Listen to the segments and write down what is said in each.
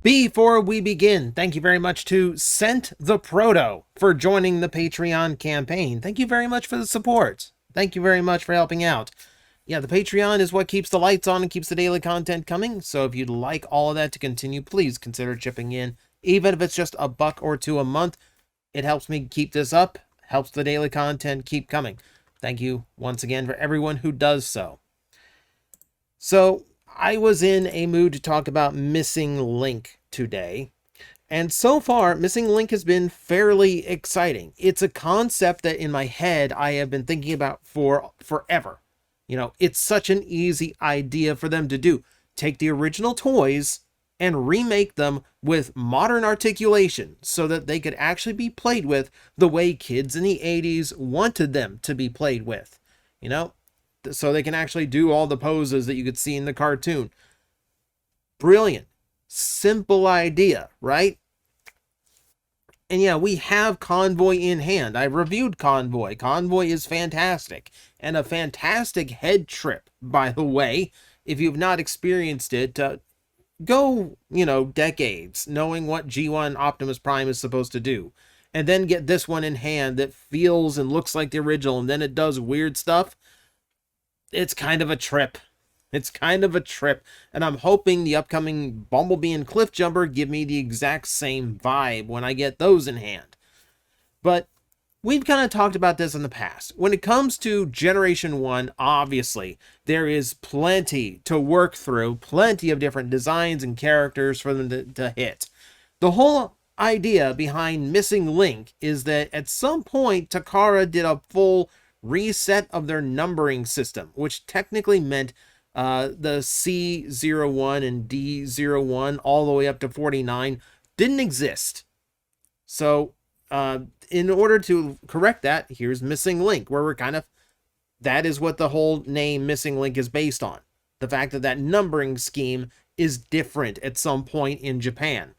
Before we begin, thank you very much to Sent the Proto for joining the Patreon campaign. Thank you very much for the support. Thank you very much for helping out. Yeah, the Patreon is what keeps the lights on and keeps the daily content coming. So if you'd like all of that to continue, please consider chipping in. Even if it's just a buck or two a month, it helps me keep this up, helps the daily content keep coming. Thank you once again for everyone who does so. So I was in a mood to talk about Missing Link today. And so far, Missing Link has been fairly exciting. It's a concept that in my head I have been thinking about for forever. You know, it's such an easy idea for them to do. Take the original toys and remake them with modern articulation so that they could actually be played with the way kids in the 80s wanted them to be played with. You know, so they can actually do all the poses that you could see in the cartoon. Brilliant. Simple idea, right? And yeah, we have Convoy in hand. I reviewed Convoy. Convoy is fantastic. And a fantastic head trip, by the way. If you've not experienced it, go, decades knowing what G1 Optimus Prime is supposed to do. And then get this one in hand that feels and looks like the original, and then it does weird stuff. It's kind of a trip. It's kind of a trip. And I'm hoping the upcoming Bumblebee and Cliffjumper give me the exact same vibe when I get those in hand. But we've kind of talked about this in the past. When it comes to Generation 1, obviously, there is plenty to work through, plenty of different designs and characters for them to hit. The whole idea behind Missing Link is that at some point, Takara did a full reset of their numbering system, which technically meant the C01 and D01 all the way up to 49 didn't exist. So in order to correct that, here's Missing Link, where that is what the whole name Missing Link is based on. The fact that numbering scheme is different at some point in Japan.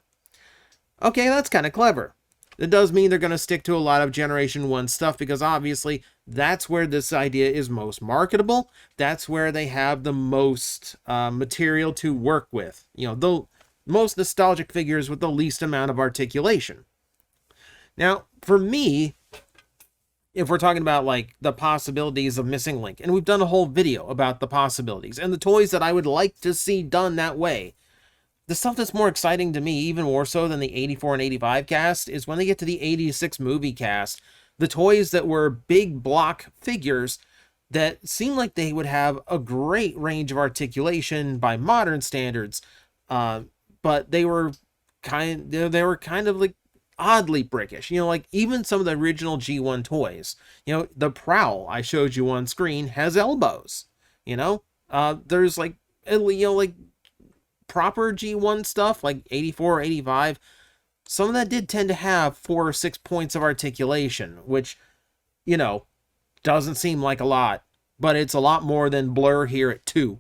Okay, that's kind of clever. It does mean they're going to stick to a lot of Generation 1 stuff because obviously that's where this idea is most marketable. That's where they have the most material to work with. The most nostalgic figures with the least amount of articulation. Now, for me, if we're talking about like the possibilities of Missing Link, and we've done a whole video about the possibilities and the toys that I would like to see done that way, the stuff that's more exciting to me, even more so than the 84 and 85 cast, is when they get to the 86 movie cast, the toys that were big block figures that seem like they would have a great range of articulation by modern standards, but they were kind of like oddly brickish. Like even some of the original G1 toys, the Prowl I showed you on screen has elbows. There's like proper G1 stuff like 84 or 85, some of that did tend to have 4 or 6 points of articulation, which, doesn't seem like a lot, but it's a lot more than Blur here at 2.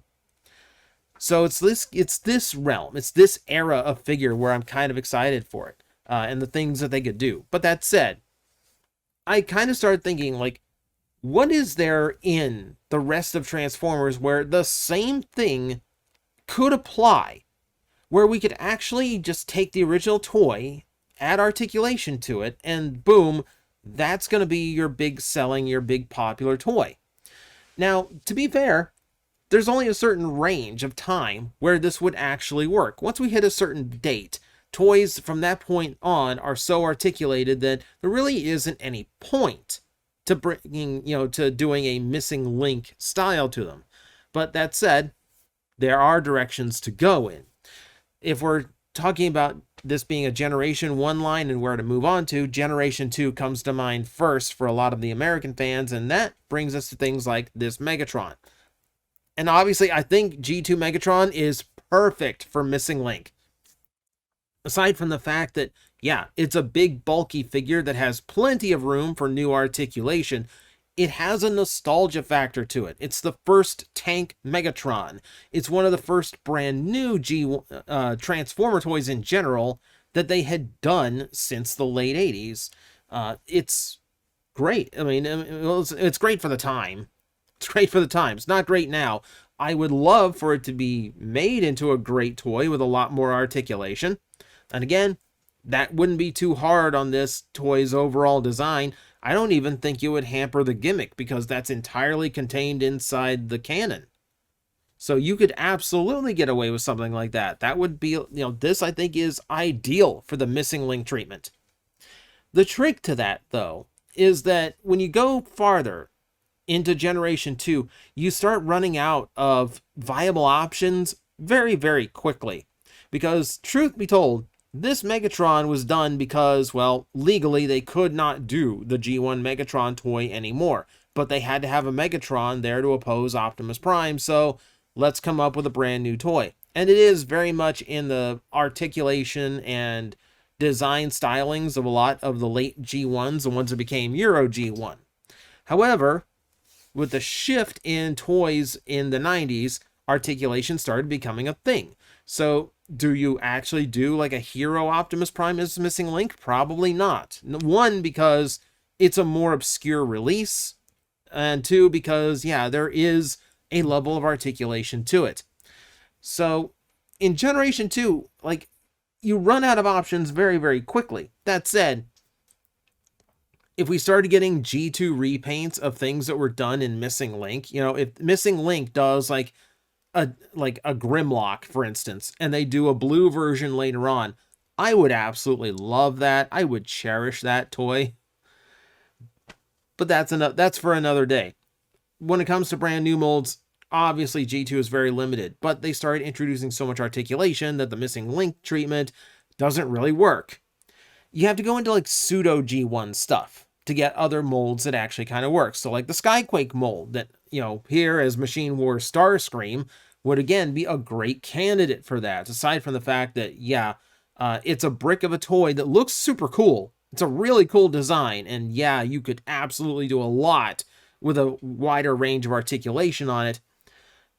So it's this realm, it's this era of figure where I'm kind of excited for it, and the things that they could do. But that said, I kind of started thinking, like, what is there in the rest of Transformers where the same thing could apply, where we could actually just take the original toy, add articulation to it, and boom, that's going to be your big selling, your big popular toy. Now, to be fair, there's only a certain range of time where this would actually work. Once we hit a certain date, toys from that point on are so articulated that there really isn't any point to bringing, to doing a Missing Link style to them. But that said, there are directions to go in. If we're talking about this being a Generation 1 line and where to move on to, Generation 2 comes to mind first for a lot of the American fans, and that brings us to things like this Megatron. And obviously, I think G2 Megatron is perfect for Missing Link. Aside from the fact that, yeah, it's a big, bulky figure that has plenty of room for new articulation, it has a nostalgia factor to it. It's the first tank Megatron. It's one of the first brand new Transformer toys in general that they had done since the late 80s. It's great. I mean, it's great for the time. It's great for the time. It's not great now. I would love for it to be made into a great toy with a lot more articulation. And again, that wouldn't be too hard on this toy's overall design. I don't even think it would hamper the gimmick because that's entirely contained inside the canon. So you could absolutely get away with something like that. That would be, this I think is ideal for the missing link treatment. The trick to that, though, is that when you go farther into Generation 2, you start running out of viable options very, very quickly. Because, truth be told, this Megatron was done because, well, legally they could not do the G1 Megatron toy anymore. But they had to have a Megatron there to oppose Optimus Prime, so let's come up with a brand new toy. And it is very much in the articulation and design stylings of a lot of the late G1s, the ones that became Euro G1. However, with the shift in toys in the 90s, articulation started becoming a thing. So do you actually do like a hero Optimus Prime as missing link? Probably not. One, because it's a more obscure release, and two, because, yeah, there is a level of articulation to it. So in Generation 2, like, you run out of options very, very quickly. That said, if we started getting G2 repaints of things that were done in Missing Link, if Missing Link does like a Grimlock, for instance, and they do a blue version later on, I would absolutely love that. I would cherish that toy. But that's for another day. When it comes to brand new molds, obviously G2 is very limited, but they started introducing so much articulation that the Missing Link treatment doesn't really work. You have to go into like pseudo G1 stuff to get other molds that actually kind of work. So like the Skyquake mold that, here as Machine Wars Starscream would again be a great candidate for that. Aside from the fact that, it's a brick of a toy that looks super cool. It's a really cool design. And yeah, you could absolutely do a lot with a wider range of articulation on it.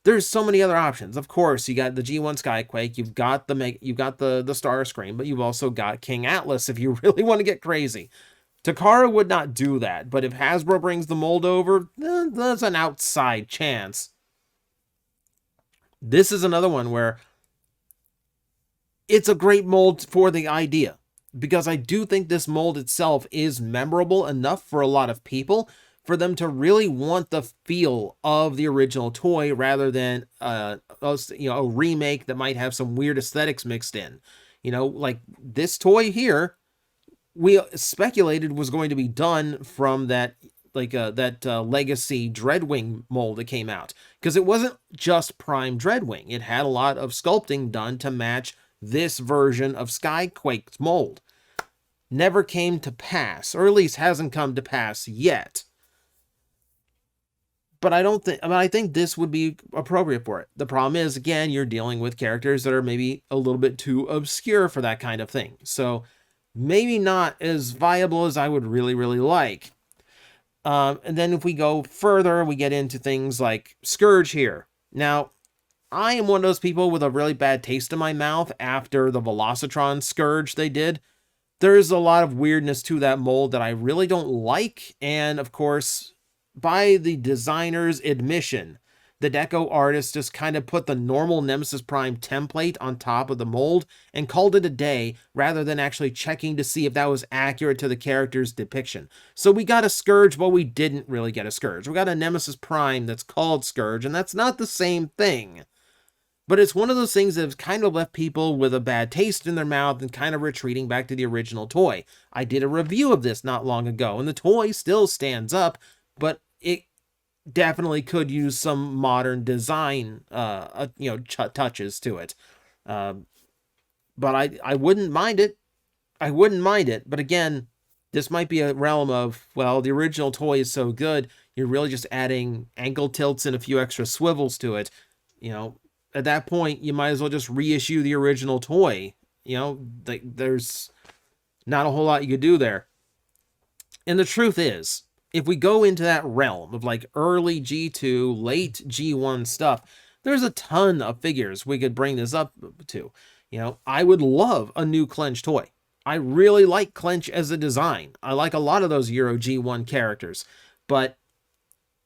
There's so many other options. Of course, you got the G1 Skyquake, you've got the Starscream, but you've also got King Atlas if you really want to get crazy. Takara would not do that, but if Hasbro brings the mold over, there's an outside chance. This is another one where it's a great mold for the idea, because I do think this mold itself is memorable enough for a lot of people for them to really want the feel of the original toy rather than a remake that might have some weird aesthetics mixed in. Like this toy here, we speculated was going to be done from that Legacy Dreadwing mold that came out, because it wasn't just Prime Dreadwing. It had a lot of sculpting done to match this version of Skyquake's mold. Never came to pass, or at least hasn't come to pass yet. But I think this would be appropriate for it. The problem is, again, you're dealing with characters that are maybe a little bit too obscure for that kind of thing. So maybe not as viable as I would really, really like. And then if we go further, we get into things like Scourge here. Now, I am one of those people with a really bad taste in my mouth after the Velocitron Scourge they did. There's a lot of weirdness to that mold that I really don't like. And of course, by the designer's admission, the deco artist just kind of put the normal Nemesis Prime template on top of the mold and called it a day rather than actually checking to see if that was accurate to the character's depiction. So we got a Scourge, but we didn't really get a Scourge. We got a Nemesis Prime that's called Scourge, and that's not the same thing. But it's one of those things that have kind of left people with a bad taste in their mouth and kind of retreating back to the original toy. I did a review of this not long ago, and the toy still stands up, but it definitely could use some modern design, touches to it. But I wouldn't mind it. I wouldn't mind it. But again, this might be a realm of, well, the original toy is so good, you're really just adding ankle tilts and a few extra swivels to it. At that point, you might as well just reissue the original toy. There's not a whole lot you could do there. And the truth is, if we go into that realm of like early G2, late G1 stuff, there's a ton of figures we could bring this up to. I would love a new Clench toy. I really like Clench as a design. I like a lot of those Euro G1 characters. But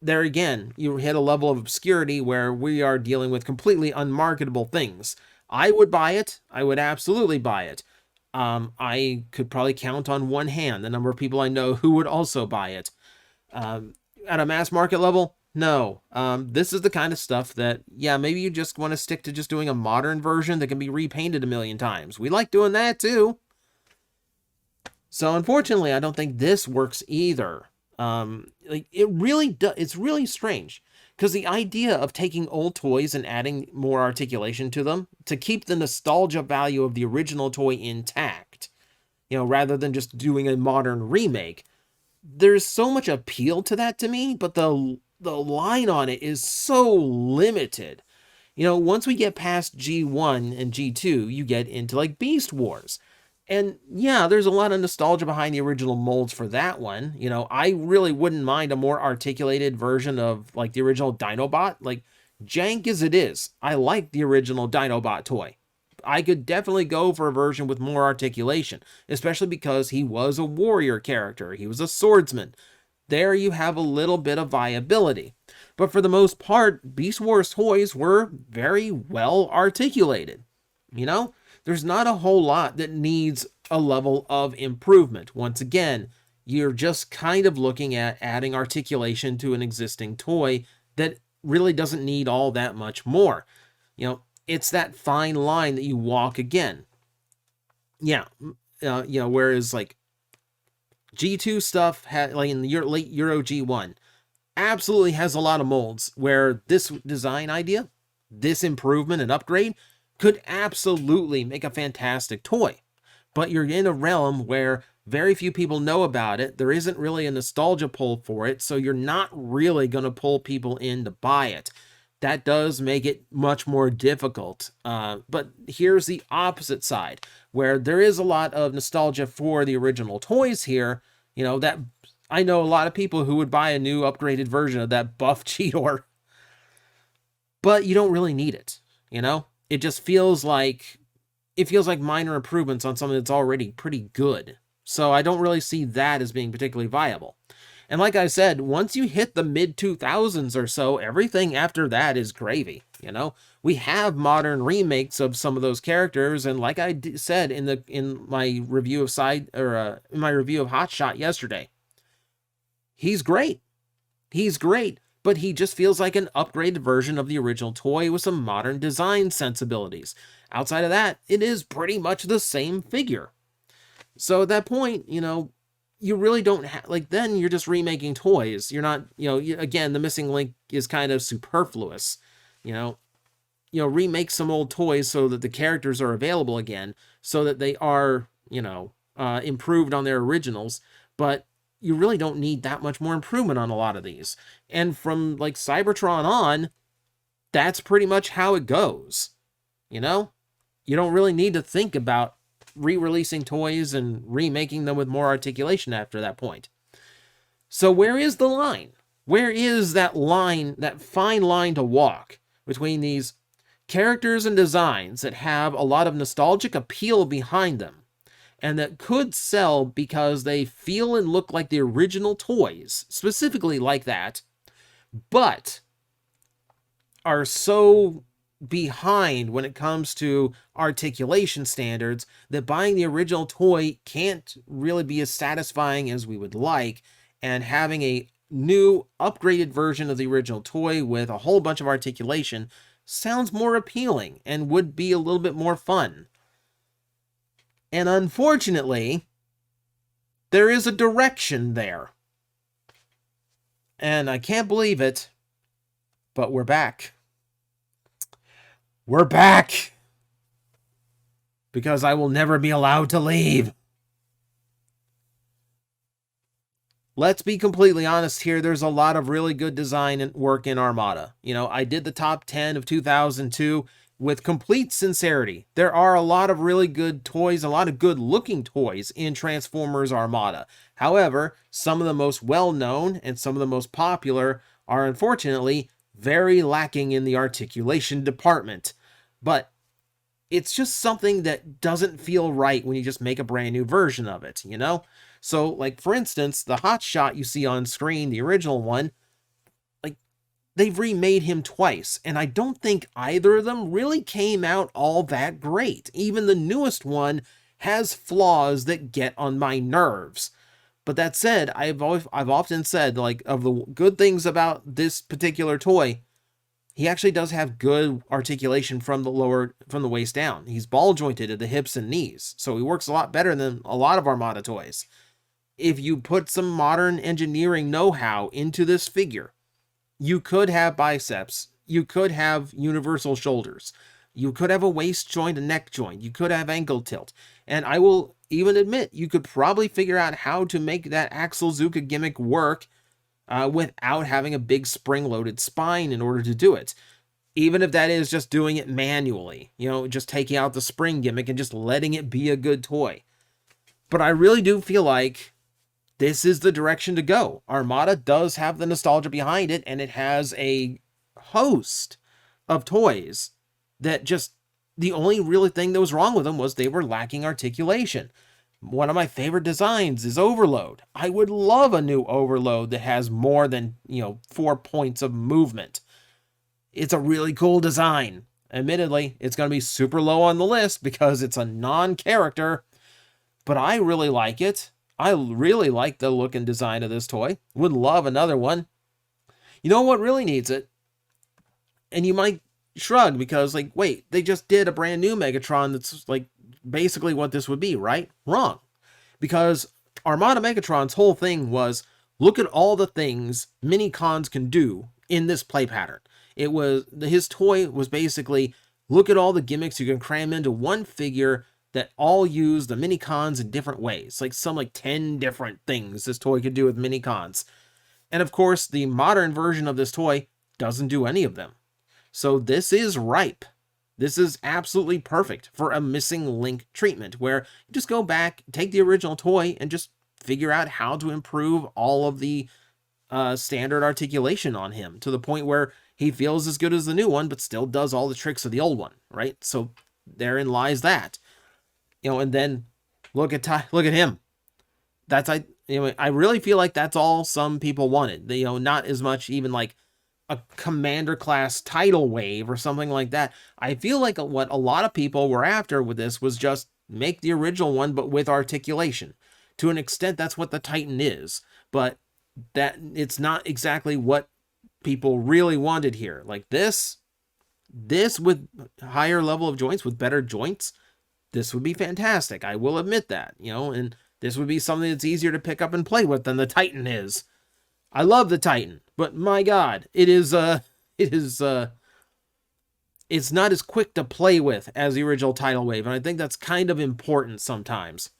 there again, you hit a level of obscurity where we are dealing with completely unmarketable things. I would buy it. I would absolutely buy it. I could probably count on one hand the number of people I know who would also buy it. At a mass market level, no. This is the kind of stuff that, yeah, maybe you just want to stick to just doing a modern version that can be repainted a million times. We like doing that too. So unfortunately, I don't think this works either. Like it really does. It's really strange because the idea of taking old toys and adding more articulation to them to keep the nostalgia value of the original toy intact, rather than just doing a modern remake, there's so much appeal to that to me, but the line on it is so limited. Once we get past G1 and G2, you get into like Beast Wars. And yeah, there's a lot of nostalgia behind the original molds for that one. I really wouldn't mind a more articulated version of like the original Dinobot. Like, jank as it is, I like the original Dinobot toy. I could definitely go for a version with more articulation, especially because he was a warrior character. He was a swordsman. There you have a little bit of viability. But for the most part, Beast Wars toys were very well articulated. There's not a whole lot that needs a level of improvement. Once again, you're just kind of looking at adding articulation to an existing toy that really doesn't need all that much more. It's that fine line that you walk again. Yeah, whereas like G2 stuff had, like in the late Euro G1, absolutely has a lot of molds where this design idea, this improvement and upgrade could absolutely make a fantastic toy. But you're in a realm where very few people know about it. There isn't really a nostalgia pull for it, so you're not really going to pull people in to buy it. That does make it much more difficult. But here's the opposite side, where there is a lot of nostalgia for the original toys here. That I know a lot of people who would buy a new upgraded version of that buff Cheetor. But you don't really need it, It just feels like minor improvements on something that's already pretty good. So I don't really see that as being particularly viable. And like I said, once you hit the mid-2000s or so, everything after that is gravy, We have modern remakes of some of those characters, and like I said in my review of Hot Shot yesterday, he's great. He's great, but he just feels like an upgraded version of the original toy with some modern design sensibilities. Outside of that, it is pretty much the same figure. So at that point, you really don't have, like, then you're just remaking toys. You're not, again, the missing link is kind of superfluous. Remake some old toys so that the characters are available again, so that they are, improved on their originals, but you really don't need that much more improvement on a lot of these. And from like Cybertron on, that's pretty much how it goes. You don't really need to think about re-releasing toys and remaking them with more articulation after that point. So where is the line? Where is that line, that fine line to walk between these characters and designs that have a lot of nostalgic appeal behind them and that could sell because they feel and look like the original toys, specifically like that, but are so behind when it comes to articulation standards that buying the original toy can't really be as satisfying as we would like, and having a new upgraded version of the original toy with a whole bunch of articulation sounds more appealing and would be a little bit more fun. And unfortunately, there is a direction there. And I can't believe it, but we're back. We're back! Because I will never be allowed to leave. Let's be completely honest here. There's a lot of really good design and work in Armada. I did the top 10 of 2002 with complete sincerity. There are a lot of really good toys, a lot of good looking toys in Transformers Armada. However, some of the most well-known and some of the most popular are unfortunately very lacking in the articulation department. But it's just something that doesn't feel right when you just make a brand new version of it, So, like, for instance, the Hot Shot you see on screen, the original one, like, they've remade him twice, and I don't think either of them really came out all that great. Even the newest one has flaws that get on my nerves. But that said, I've often said, like, of the good things about this particular toy, he actually does have good articulation from the waist down. He's ball jointed at the hips and knees, so he works a lot better than a lot of Armada toys. If you put some modern engineering know-how into this figure, you could have biceps, you could have universal shoulders, you could have a waist joint, a neck joint, you could have ankle tilt, and I will even admit you could probably figure out how to make that Axel Zuka gimmick work without having a big spring-loaded spine in order to do it. Even if that is just doing it manually, just taking out the spring gimmick and just letting it be a good toy. But I really do feel like this is the direction to go. Armada does have the nostalgia behind it, and it has a host of toys that just, the only really thing that was wrong with them was they were lacking articulation. One of my favorite designs is Overload. I would love a new Overload that has more than, 4 points of movement. It's a really cool design. Admittedly, it's going to be super low on the list because it's a non-character, but I really like it. I really like the look and design of this toy. Would love another one. You know what really needs it? And you might shrug because, like, wait, they just did a brand new Megatron that's, like, basically what this would be, right? Wrong. Because Armada Megatron's whole thing was, look at all the things mini-cons can do in this play pattern. His toy was basically, look at all the gimmicks you can cram into one figure that all use the mini-cons in different ways. Like 10 different things this toy could do with mini-cons. And of course, the modern version of this toy doesn't do any of them. So this is ripe. This is absolutely perfect for a missing link treatment, where you just go back, take the original toy, and just figure out how to improve all of the standard articulation on him to the point where he feels as good as the new one, but still does all the tricks of the old one, right? So therein lies that. And then look at him. I really feel like that's all some people wanted. Not as much even like a commander class tidal wave or something like that. I feel like what a lot of people were after with this was just make the original one, but with articulation. To an extent, that's what the Titan is, but that it's not exactly what people really wanted here. Like this with higher level of joints, with better joints, this would be fantastic. I will admit that, and this would be something that's easier to pick up and play with than the Titan is. I love the Titan, but my God, it's not as quick to play with as the original Tidal Wave, and I think that's kind of important sometimes.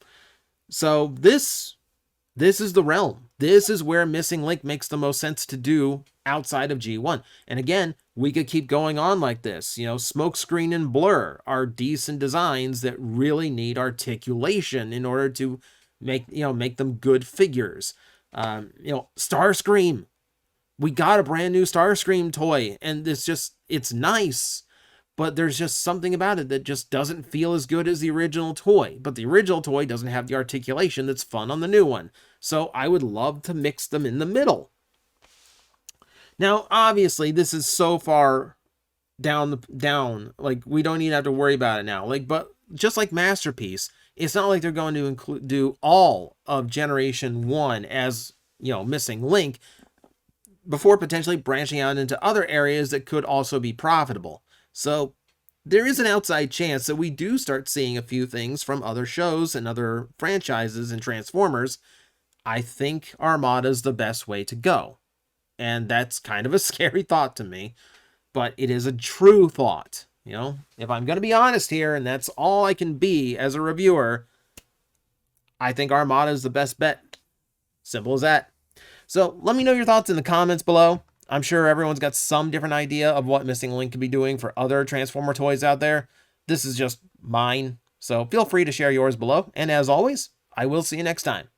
So this is the realm. This is where Missing Link makes the most sense to do outside of G1. And again, we could keep going on like this. Smokescreen and Blur are decent designs that really need articulation in order to make them good figures. Starscream. We got a brand new Starscream toy, and it's nice, but there's just something about it that just doesn't feel as good as the original toy. But the original toy doesn't have the articulation that's fun on the new one. So I would love to mix them in the middle. Now, obviously, this is so far down, like, we don't even have to worry about it now. Like, but just like Masterpiece, it's not like they're going to do all of Generation 1 as, Missing Link before potentially branching out into other areas that could also be profitable. So there is an outside chance that we do start seeing a few things from other shows and other franchises and Transformers. I think Armada's the best way to go. And that's kind of a scary thought to me, but it is a true thought. If I'm going to be honest here, and that's all I can be as a reviewer, I think Armada is the best bet. Simple as that. So let me know your thoughts in the comments below. I'm sure everyone's got some different idea of what Missing Link could be doing for other Transformer toys out there. This is just mine, so feel free to share yours below. And as always, I will see you next time.